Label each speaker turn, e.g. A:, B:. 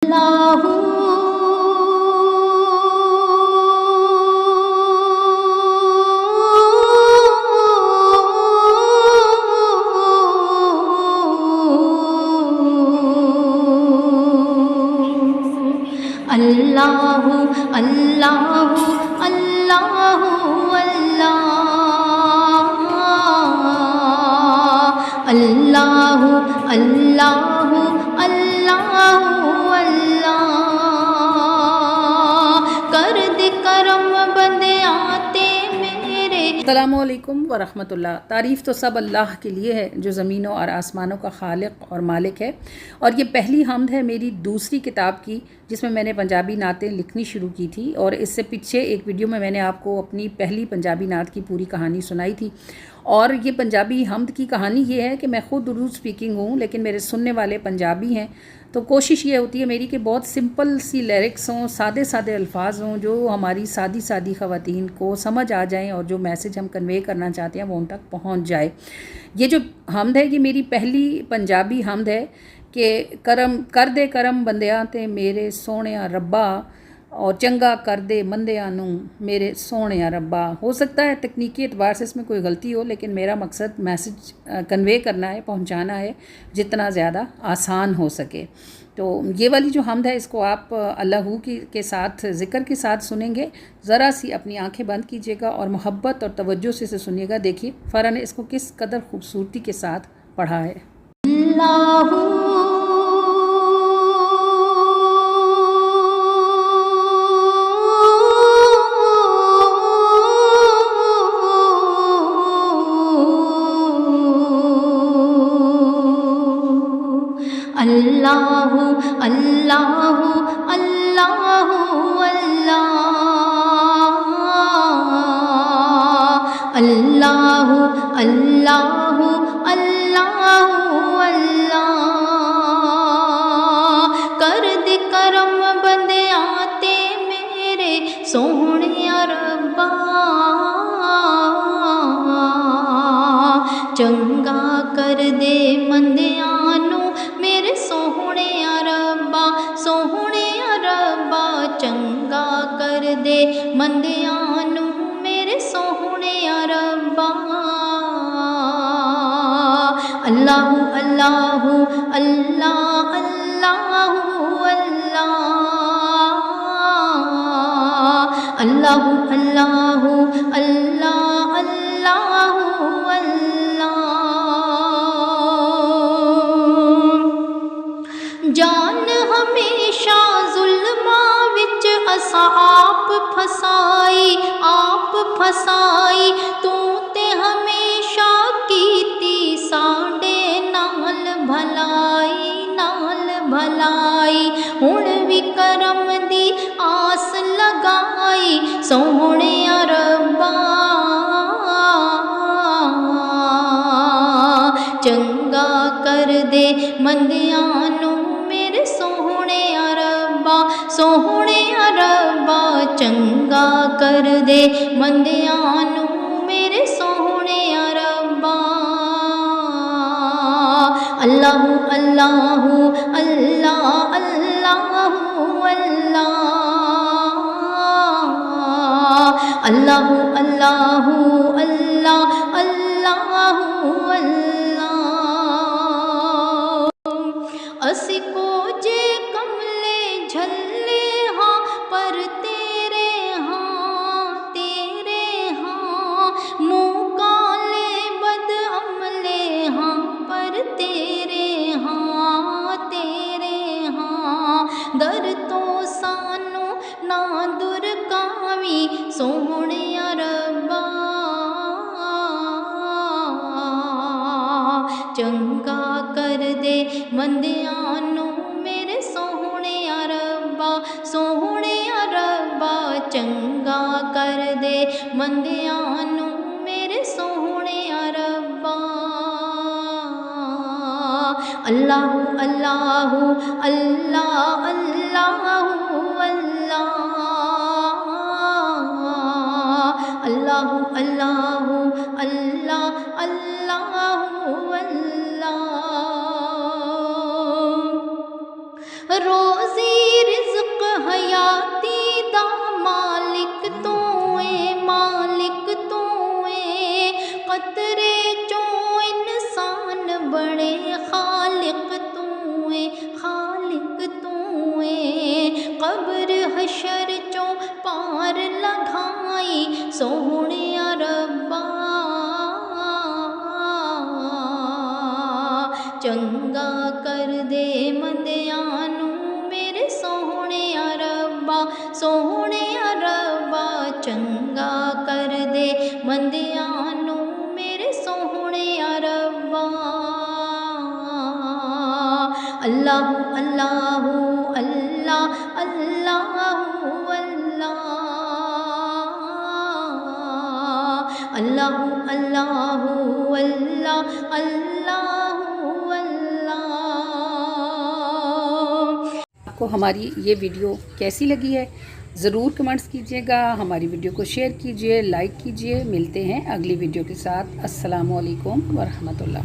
A: अल्लाहु अल्लाहु अल्लाहु अल्लाहु अल्लाह अल्लाहु अल्लाहु अल्लाहु अल्लाह कर दे करम बंदे आते मेरे।
B: अस्सलामुअलैकुम वरहमतुल्लाह। तारीफ़ तो सब अल्लाह के लिए है जो ज़मीनों और आसमानों का खालिक और मालिक है। और ये पहली हम्द है मेरी दूसरी किताब की जिसमें मैंने पंजाबी नातें लिखनी शुरू की थी। और इससे पीछे एक वीडियो में मैंने आपको अपनी पहली पंजाबी नात की पूरी कहानी सुनाई थी। और ये पंजाबी हम्द की कहानी ये है कि मैं ख़ुद उर्दू स्पीकिंग हूँ लेकिन मेरे सुनने वाले पंजाबी हैं, तो कोशिश ये होती है मेरी कि बहुत सिंपल सी लिरिक्स हों, सादे सादे अल्फाज हों जो हमारी सादी सादी ख़वातीन को समझ आ जाएं और जो मैसेज हम कन्वे करना चाहते हैं वो उन तक पहुँच जाए। ये जो हम्द है ये मेरी पहली पंजाबी हम्द है कि करम कर दे करम बंदियां ते मेरे सोहणिया रब्बा और चंगा कर दे मंदियां नूं मेरे सोहणिया रब्बा। हो सकता है तकनीकी एतबार से इसमें कोई गलती हो लेकिन मेरा मकसद मैसेज कन्वे करना है, पहुंचाना है जितना ज़्यादा आसान हो सके। तो ये वाली जो हम्द है इसको आप अल्लाहू के साथ ज़िक्र के साथ सुनेंगे। ज़रा सी अपनी आंखें बंद कीजिएगा और मोहब्बत और तवज्जो से सुनिएगा। देखिए फ़रा ने इसको किस कदर खूबसूरती के साथ पढ़ा है।
A: अल्लाहु अल्लाहु अल्लाहु अल्लाहु अल्लाह अल्लाहु अल्लाहु अल्लाहु अल्लाह कर दे करम बंदे आते मेरे सोहणिया रब्बा चंगा कर दे मंदियां नूं मेरे सोहणिया रब्बा सोहणिया रब्बा चंगा कर दे मंदियां नूं मेरे सोहणिया रब्बा। अल्लाहु अल्लाहु अल्लाह अल्लाहु अल्लाह अल्लाहु अल्लाहु अल्लाह अल्लाहु अल्लाह। जान हमेशा जुल्मा विच असा आप फसाई तू ते हमेशा कीती साडे नाल भलाई हुण भी करम दी आस लगाई सोहणिया रब्बा चंगा कर दे मंदियां नूं मेरे सोहणिया रब्बा सोहणिया रब्बा चंगा कर दे मंदियां नूं मेरे सोहणिया रब्बा। अल्लाहु अल्लाहु अल्लाह अल्लाहु अल्लाह अल्लाहु अल्लाहु अल्लाह अल्लाहु अल्लाह। असी को जे कमले झल्ले हाँ पर तेरे हाँ मुँह काले बद अमले हाँ पर तेरे हाँ दर तो सानू ना दुर कावी सोहणिया रब्बा चंगा कर दे मंदियां नूं मेरे सोहणिया रब्बा सोहणिया रब्बा चंगा कर दे मंदियां नूं मेरे सोहणिया रब्बा। अल्लाहु अल्लाहु अल्लाह अल्लाहु अल्लाह अल्लाहु अल्लाहु अल्लाह अल्लाहु अल्लाह। रोज़ी हयाती दा मालिक तू है, मालिक तू है। कतरे चो इंसान बने खालिक तू है, खालिक तू है। कब्र हशर चो पार लगाई सोहणिया रब्बा, चंगा कर दे मंदियां नू मेरे सोहणिया रब्बा, सोहणिया रब्बा चंगा कर दे मंदियां नू मेरे सोहणिया रब्बा। अल्लाह अल्लाह अल्लाह अल्लाह अल्लाह, अल्लाह अल्लाह अल्लाह अल्लाह अल्लाह।
B: आपको हमारी ये वीडियो कैसी लगी है ज़रूर कमेंट्स कीजिएगा, हमारी वीडियो को शेयर कीजिए, लाइक कीजिए। मिलते हैं अगली वीडियो के साथ। अस्सलामु अलैकुम वरहमतुल्लाह।